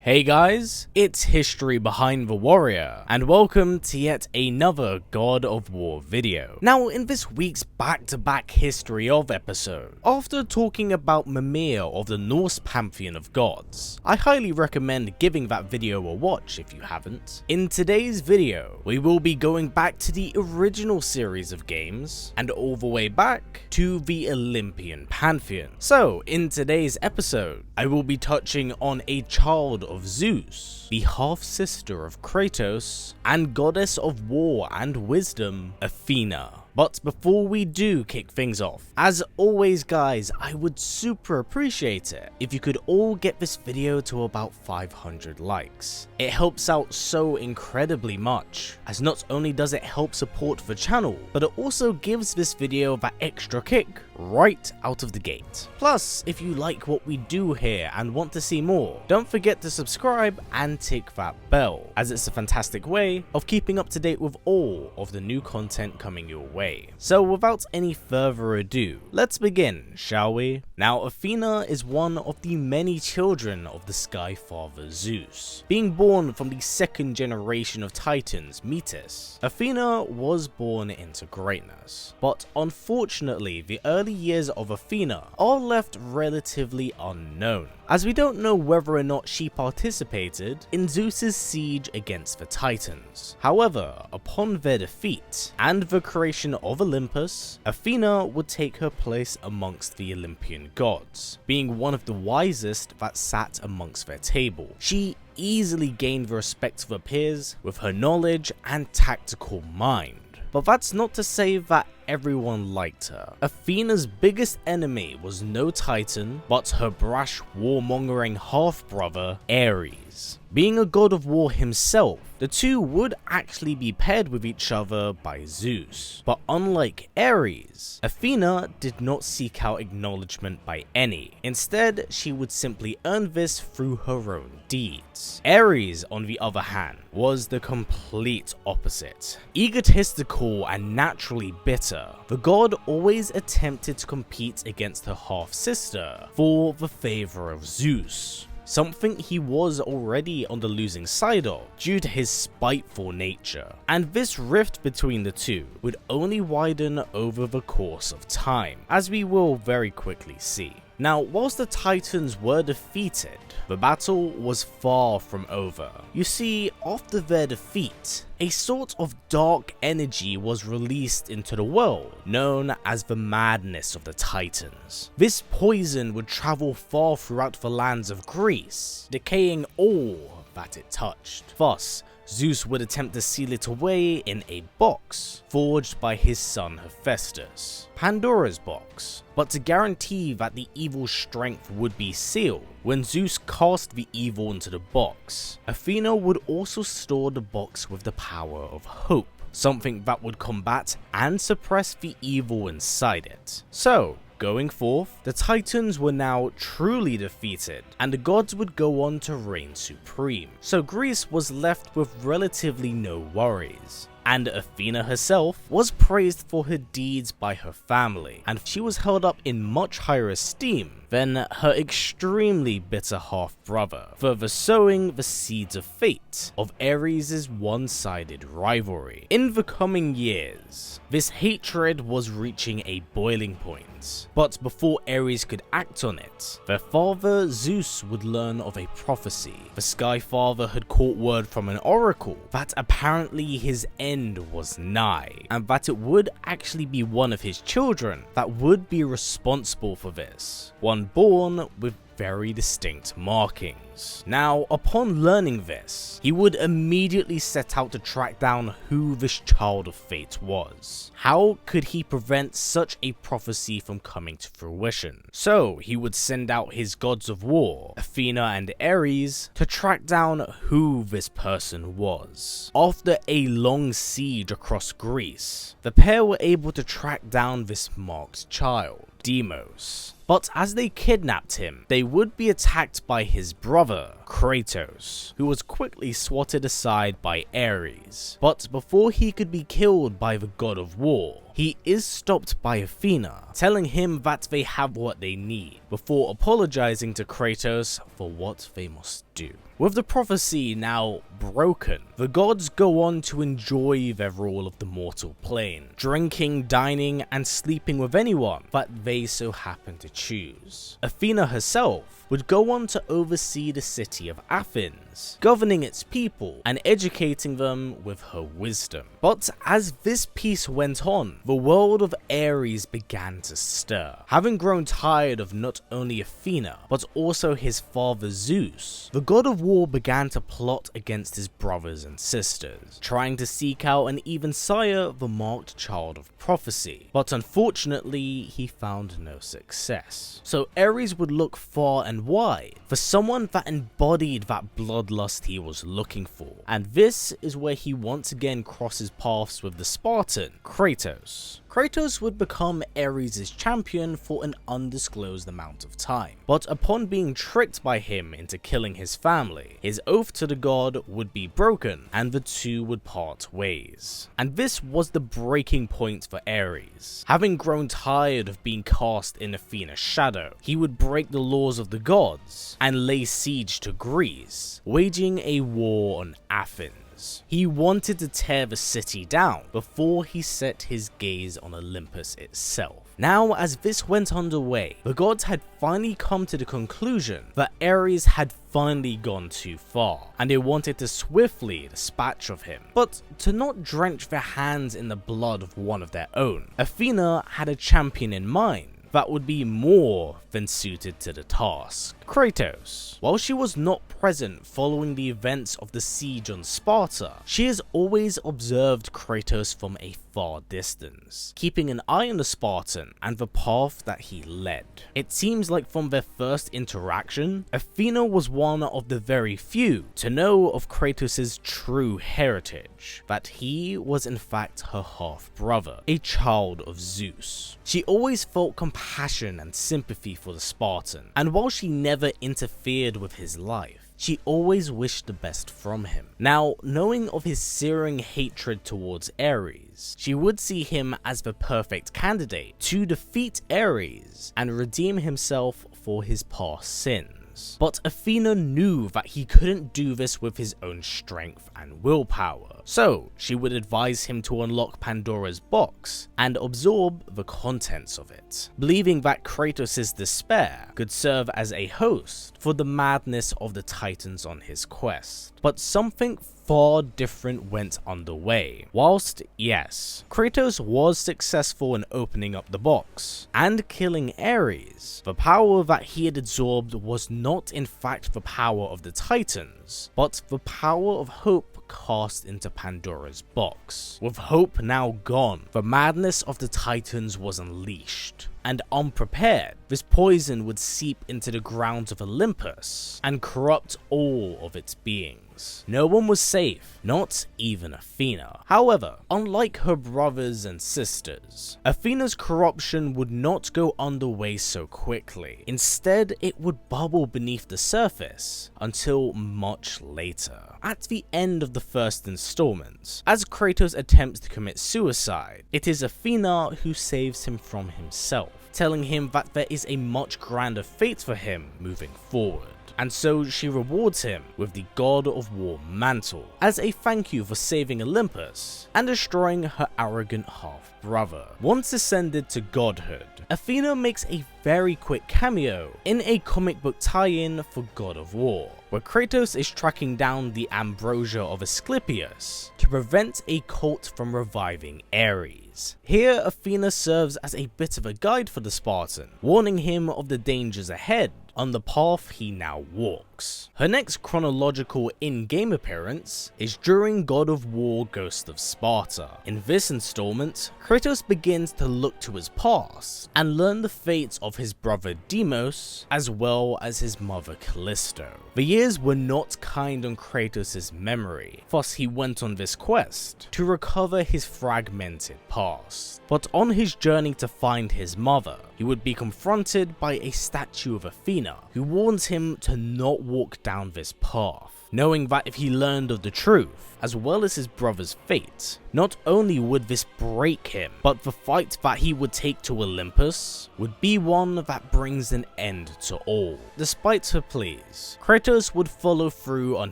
Hey guys, it's History Behind the Warrior, and welcome to yet another God of War video. Now, in this week's back-to-back History of episode, after talking about Mimir of the Norse pantheon of gods, I highly recommend giving that video a watch if you haven't. In today's video, we will be going back to the original series of games, and all the way back to the Olympian pantheon. So, in today's episode, I will be touching on a child of Zeus, the half-sister of Kratos, and goddess of war and wisdom, Athena. But before we do kick things off, as always guys, I would super appreciate it if you could all get this video to about 500 likes. It helps out so incredibly much, as not only does it help support the channel, but it also gives this video that extra kick right out of the gate. Plus, if you like what we do here and want to see more, don't forget to subscribe and tick that bell, as it's a fantastic way of keeping up to date with all of the new content coming your way. So without any further ado, let's begin, shall we? Now, Athena is one of the many children of the sky father Zeus. Being born from the second generation of Titans, Metis, Athena was born into greatness. But unfortunately, the early years of Athena are left relatively unknown, as we don't know whether or not she participated in Zeus's siege against the Titans. However, upon their defeat and the creation of Olympus, Athena would take her place amongst the Olympian gods, being one of the wisest that sat amongst their table. She easily gained the respect of her peers with her knowledge and tactical mind. But that's not to say that everyone liked her. Athena's biggest enemy was no Titan, but her brash warmongering half-brother, Ares. Being a god of war himself, the two would actually be paired with each other by Zeus. But unlike Ares, Athena did not seek out acknowledgement by any. Instead, she would simply earn this through her own deeds. Ares, on the other hand, was the complete opposite. Egotistical and naturally bitter, the god always attempted to compete against her half-sister for the favor of Zeus, something he was already on the losing side of due to his spiteful nature. And this rift between the two would only widen over the course of time, as we will very quickly see. Now, whilst the Titans were defeated, the battle was far from over. You see, after their defeat, a sort of dark energy was released into the world, known as the madness of the Titans. This poison would travel far throughout the lands of Greece, decaying all that it touched. Thus, Zeus would attempt to seal it away in a box forged by his son Hephaestus, Pandora's box. But to guarantee that the evil's strength would be sealed, when Zeus cast the evil into the box, Athena would also store the box with the power of hope, something that would combat and suppress the evil inside it. So, going forth, the Titans were now truly defeated, and the gods would go on to reign supreme. So Greece was left with relatively no worries. And Athena herself was praised for her deeds by her family, and she was held up in much higher esteem than her extremely bitter half-brother, further sowing the seeds of fate of Ares' one-sided rivalry. In the coming years, this hatred was reaching a boiling point, but before Ares could act on it, their father Zeus would learn of a prophecy. The Sky Father had caught word from an oracle that apparently his end was nigh, and that it would actually be one of his children that would be responsible for this, one born with very distinct markings. Now, upon learning this, he would immediately set out to track down who this child of fate was. How could he prevent such a prophecy from coming to fruition? So, he would send out his gods of war, Athena and Ares, to track down who this person was. After a long siege across Greece, the pair were able to track down this marked child, Deimos. But as they kidnapped him, they would be attacked by his brother, Kratos, who was quickly swatted aside by Ares. But before he could be killed by the god of war, he is stopped by Athena, telling him that they have what they need, before apologizing to Kratos for what they must do. With the prophecy now broken, the gods go on to enjoy their rule of the mortal plane, drinking, dining, and sleeping with anyone that they so happen to choose. Athena herself would go on to oversee the city of Athens, governing its people and educating them with her wisdom. But as this peace went on, the world of Ares began to stir. Having grown tired of not only Athena, but also his father Zeus, the god of war began to plot against his brothers and sisters, trying to seek out and even sire the marked child of prophecy. But unfortunately, he found no success. So Ares would look far and wide for someone that embodied that bloodlust he was looking for, and this is where he once again crosses paths with the Spartan, Kratos. Kratos would become Ares' champion for an undisclosed amount of time, but upon being tricked by him into killing his family, his oath to the god would be broken and the two would part ways. And this was the breaking point for Ares. Having grown tired of being cast in Athena's shadow, he would break the laws of the gods and lay siege to Greece, waging a war on Athens. He wanted to tear the city down before he set his gaze on Olympus itself. Now, as this went underway, the gods had finally come to the conclusion that Ares had finally gone too far, and they wanted to swiftly dispatch of him, but to not drench their hands in the blood of one of their own. Athena had a champion in mind that would be more than suited to the task. Kratos. While she was not present following the events of the siege on Sparta, she has always observed Kratos from a far distance, keeping an eye on the Spartan and the path that he led. It seems like from their first interaction, Athena was one of the very few to know of Kratos' true heritage, that he was in fact her half-brother, a child of Zeus. She always felt compassion and sympathy for the Spartan, and while she never interfered with his life, she always wished the best from him. Now, knowing of his searing hatred towards Ares, she would see him as the perfect candidate to defeat Ares and redeem himself for his past sins. But Athena knew that he couldn't do this with his own strength and willpower, so she would advise him to unlock Pandora's box and absorb the contents of it, believing that Kratos' despair could serve as a host for the madness of the Titans on his quest. But something far different went underway. Whilst, yes, Kratos was successful in opening up the box and killing Ares, the power that he had absorbed was not in fact the power of the Titans, but the power of hope cast into Pandora's box. With hope now gone, the madness of the Titans was unleashed, and unprepared, this poison would seep into the grounds of Olympus and corrupt all of its beings. No one was safe, not even Athena. However, unlike her brothers and sisters, Athena's corruption would not go underway so quickly. Instead, it would bubble beneath the surface until much later. At the end of the first installment, as Kratos attempts to commit suicide, it is Athena who saves him from himself, telling him that there is a much grander fate for him moving forward. And so she rewards him with the God of War mantle as a thank you for saving Olympus and destroying her arrogant half-brother. Once ascended to godhood, Athena makes a very quick cameo in a comic book tie-in for God of War, where Kratos is tracking down the ambrosia of Asclepius to prevent a cult from reviving Ares. Here, Athena serves as a bit of a guide for the Spartan, warning him of the dangers ahead on the path he now walks. Her next chronological in-game appearance is during God of War Ghost of Sparta. In this installment, Kratos begins to look to his past and learn the fate of his brother Deimos as well as his mother Callisto. The years were not kind on Kratos' memory, thus he went on this quest to recover his fragmented past. But on his journey to find his mother, he would be confronted by a statue of Athena, who warns him to not walk down this path, knowing that if he learned of the truth, as well as his brother's fate, not only would this break him, but the fight that he would take to Olympus would be one that brings an end to all. Despite her pleas, Kratos would follow through on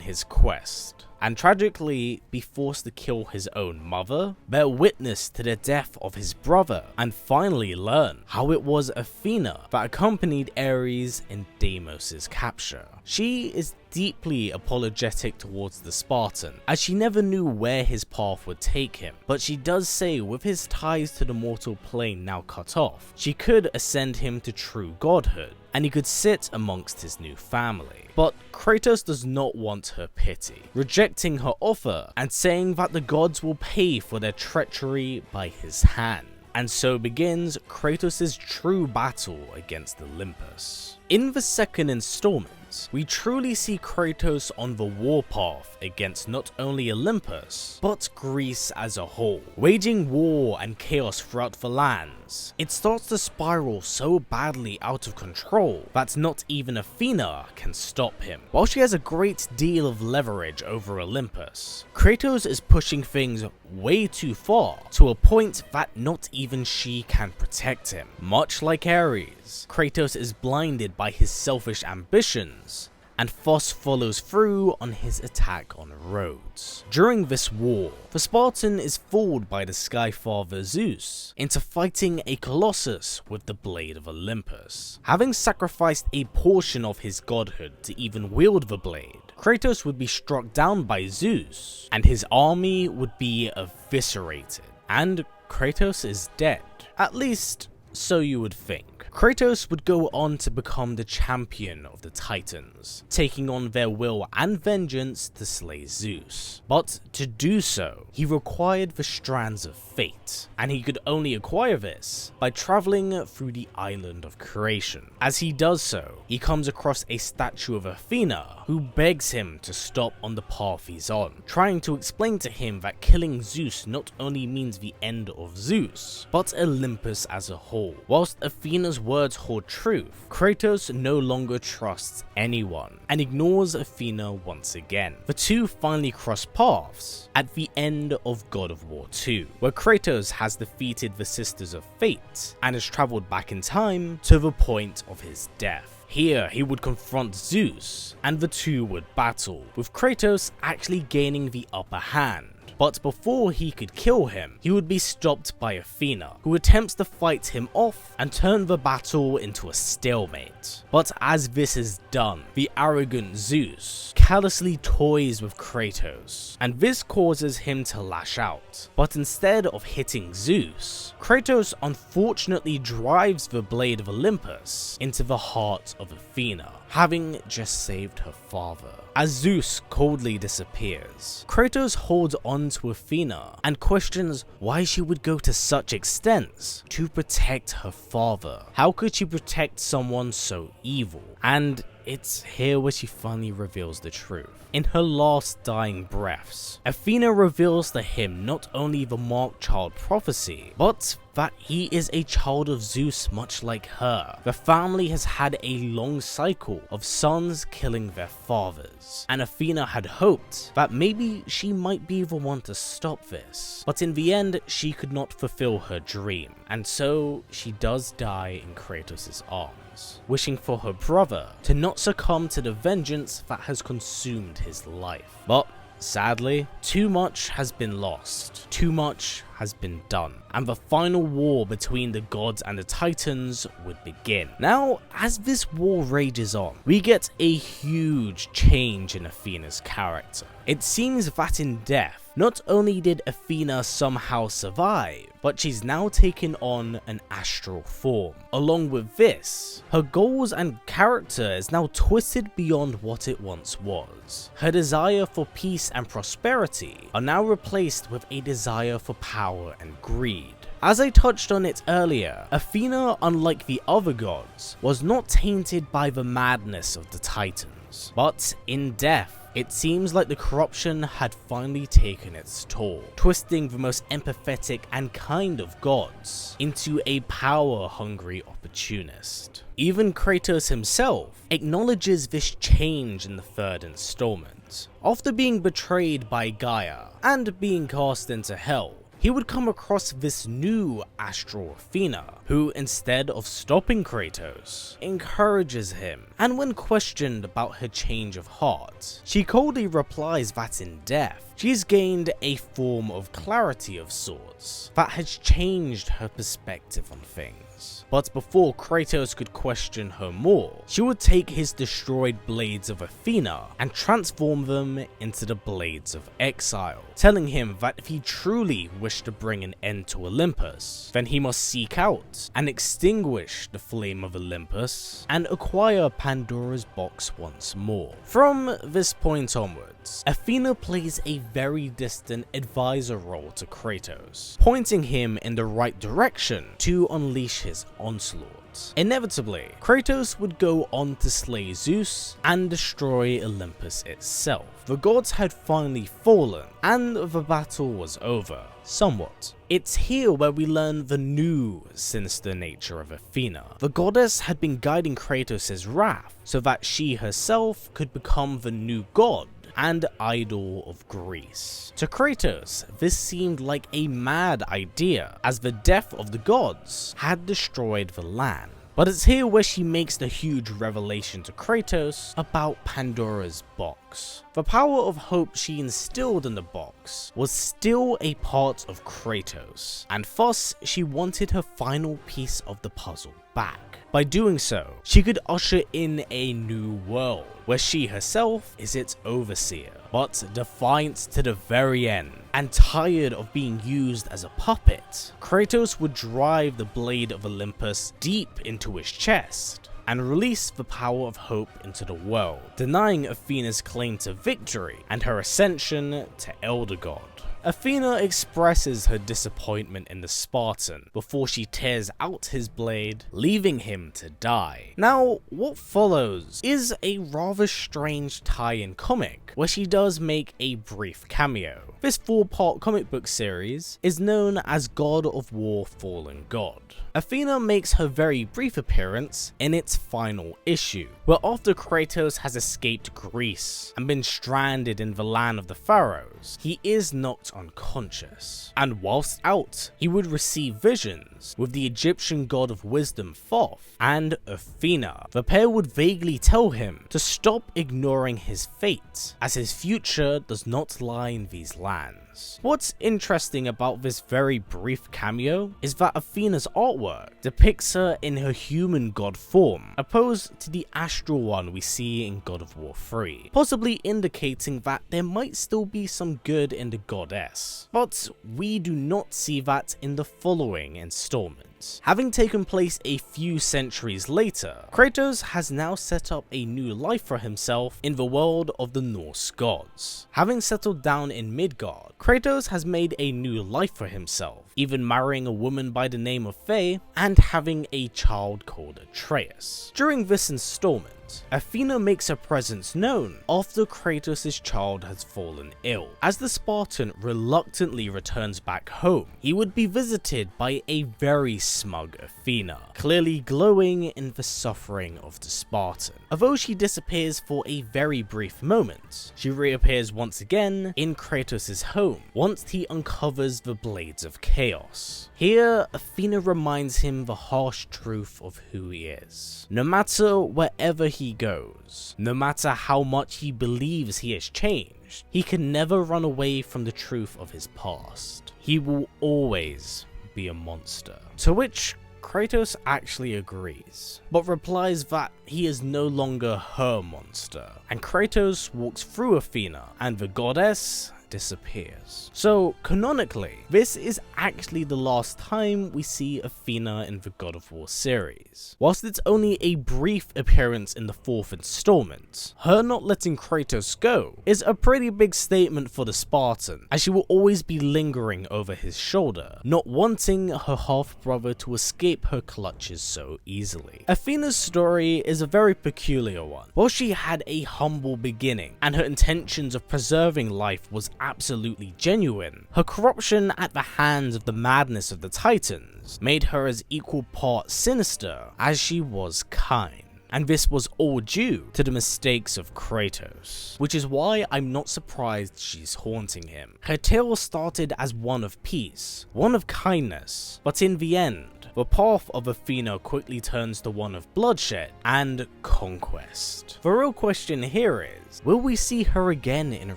his quest, and tragically be forced to kill his own mother, bear witness to the death of his brother, and finally learn how it was Athena that accompanied Ares in Deimos' capture. She is deeply apologetic towards the Spartan, as she never knew where his path would take him, but she does say with his ties to the mortal plane now cut off, she could ascend him to true godhood, and he could sit amongst his new family. But Kratos does not want her pity, rejecting her offer and saying that the gods will pay for their treachery by his hand. And so begins Kratos' true battle against Olympus. In the second installment, we truly see Kratos on the warpath against not only Olympus, but Greece as a whole, waging war and chaos throughout the lands. It starts to spiral so badly out of control that not even Athena can stop him. While she has a great deal of leverage over Olympus, Kratos is pushing things way too far, to a point that not even she can protect him. Much like Ares, Kratos is blinded by his selfish ambitions, and thus follows through on his attack on Rhodes. During this war, the Spartan is fooled by the Sky Father Zeus into fighting a Colossus with the blade of Olympus. Having sacrificed a portion of his godhood to even wield the blade, Kratos would be struck down by Zeus, and his army would be eviscerated, and Kratos is dead. At least, so you would think. Kratos would go on to become the champion of the Titans, taking on their will and vengeance to slay Zeus. But to do so, he required the strands of fate, and he could only acquire this by traveling through the island of creation. As he does so, he comes across a statue of Athena, who begs him to stop on the path he's on, trying to explain to him that killing Zeus not only means the end of Zeus, but Olympus as a whole. Whilst Athena's words hold truth, Kratos no longer trusts anyone and ignores Athena once again. The two finally cross paths at the end of God of War 2, where Kratos has defeated the Sisters of Fate and has traveled back in time to the point of his death. Here, he would confront Zeus, and the two would battle, with Kratos actually gaining the upper hand. But before he could kill him, he would be stopped by Athena, who attempts to fight him off and turn the battle into a stalemate. But as this is done, the arrogant Zeus callously toys with Kratos, and this causes him to lash out. But instead of hitting Zeus, Kratos unfortunately drives the blade of Olympus into the heart of Athena, having just saved her father. As Zeus coldly disappears, Kratos holds on to Athena and questions why she would go to such extents to protect her father. How could she protect someone so evil? And it's here where she finally reveals the truth. In her last dying breaths, Athena reveals to him not only the marked child prophecy, but that he is a child of Zeus much like her. The family has had a long cycle of sons killing their fathers, and Athena had hoped that maybe she might be the one to stop this. But in the end, she could not fulfill her dream, and so she does die in Kratos' arms, wishing for her brother to not succumb to the vengeance that has consumed his life. But sadly, too much has been lost, too much has been done, and the final war between the gods and the Titans would begin. Now, as this war rages on, we get a huge change in Athena's character. It seems that in death, not only did Athena somehow survive, but she's now taken on an astral form. Along with this, her goals and character is now twisted beyond what it once was. Her desire for peace and prosperity are now replaced with a desire for power and greed. As I touched on it earlier, Athena, unlike the other gods, was not tainted by the madness of the Titans, but in death, It seems like the corruption had finally taken its toll, twisting the most empathetic and kind of gods into a power-hungry opportunist. Even Kratos himself acknowledges this change in the third installment. After being betrayed by Gaia and being cast into hell, he would come across this new astral Athena, who instead of stopping Kratos, encourages him, and when questioned about her change of heart, she coldly replies that in death, she's gained a form of clarity of sorts that has changed her perspective on things. But before Kratos could question her more, she would take his destroyed blades of Athena and transform them into the blades of exile, telling him that if he truly wished to bring an end to Olympus, then he must seek out and extinguish the flame of Olympus and acquire Pandora's box once more. From this point onwards, Athena plays a very distant advisor role to Kratos, pointing him in the right direction to unleash his onslaught. Inevitably, Kratos would go on to slay Zeus and destroy Olympus itself. The gods had finally fallen, and the battle was over, somewhat. It's here where we learn the new sinister nature of Athena. The goddess had been guiding Kratos' wrath so that she herself could become the new god and idol of Greece. To Kratos, this seemed like a mad idea, as the death of the gods had destroyed the land. But it's here where she makes the huge revelation to Kratos about Pandora's box. The power of hope she instilled in the box was still a part of Kratos, and thus she wanted her final piece of the puzzle back. By doing so, she could usher in a new world, where she herself is its overseer. But defiant to the very end, and tired of being used as a puppet, Kratos would drive the blade of Olympus deep into his chest and release the power of hope into the world, denying Athena's claim to victory and her ascension to elder god. Athena expresses her disappointment in the Spartan before she tears out his blade, leaving him to die. Now, what follows is a rather strange tie-in comic, where she does make a brief cameo. This 4-part comic book series is known as God of War Fallen God. Athena makes her very brief appearance in its final issue, where after Kratos has escaped Greece and been stranded in the land of the pharaohs, he is knocked unconscious, and whilst out, he would receive visions with the Egyptian god of wisdom Thoth and Athena. The pair would vaguely tell him to stop ignoring his fate, as his future does not lie in these lands. What's interesting about this very brief cameo is that Athena's artwork depicts her in her human god form, opposed to the astral one we see in God of War 3, possibly indicating that there might still be some good in the goddess. But we do not see that in the following installment. Having taken place a few centuries later, Kratos has now set up a new life for himself in the world of the Norse gods. Having settled down in Midgard, Kratos has made a new life for himself, even marrying a woman by the name of Faye and having a child called Atreus. During this installment, Athena makes her presence known after Kratos' child has fallen ill. As the Spartan reluctantly returns back home, he would be visited by a very smug Athena, clearly glowing in the suffering of the Spartan. Although she disappears for a very brief moment, she reappears once again in Kratos' home once he uncovers the Blades of Chaos. Here, Athena reminds him the harsh truth of who he is. No matter wherever he goes, no matter how much he believes he has changed, he can never run away from the truth of his past. He will always be a monster. To which Kratos actually agrees, but replies that he is no longer her monster, and Kratos walks through Athena, and the goddess disappears. So canonically, this is actually the last time we see Athena in the God of War series. Whilst it's only a brief appearance in the 4th installment, her not letting Kratos go is a pretty big statement for the Spartan, as she will always be lingering over his shoulder, not wanting her half-brother to escape her clutches so easily. Athena's story is a very peculiar one. While she had a humble beginning, and her intentions of preserving life was absolutely genuine, her corruption at the hands of the madness of the Titans made her as equal part sinister as she was kind. And this was all due to the mistakes of Kratos, which is why I'm not surprised she's haunting him. Her tale started as one of peace, one of kindness, but in the end, the path of Athena quickly turns to one of bloodshed and conquest. The real question here is, will we see her again in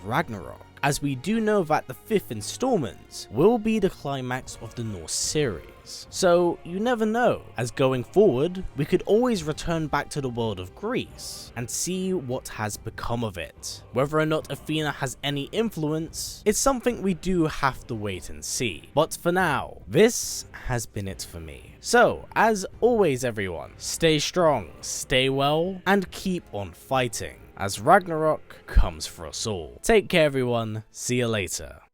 Ragnarok? As we do know that the 5th installment will be the climax of the Norse series. So you never know, as going forward, we could always return back to the world of Greece and see what has become of it. Whether or not Athena has any influence, it's something we do have to wait and see. But for now, this has been it for me. So, as always everyone, stay strong, stay well, and keep on fighting, as Ragnarok comes for us all. Take care everyone, see you later.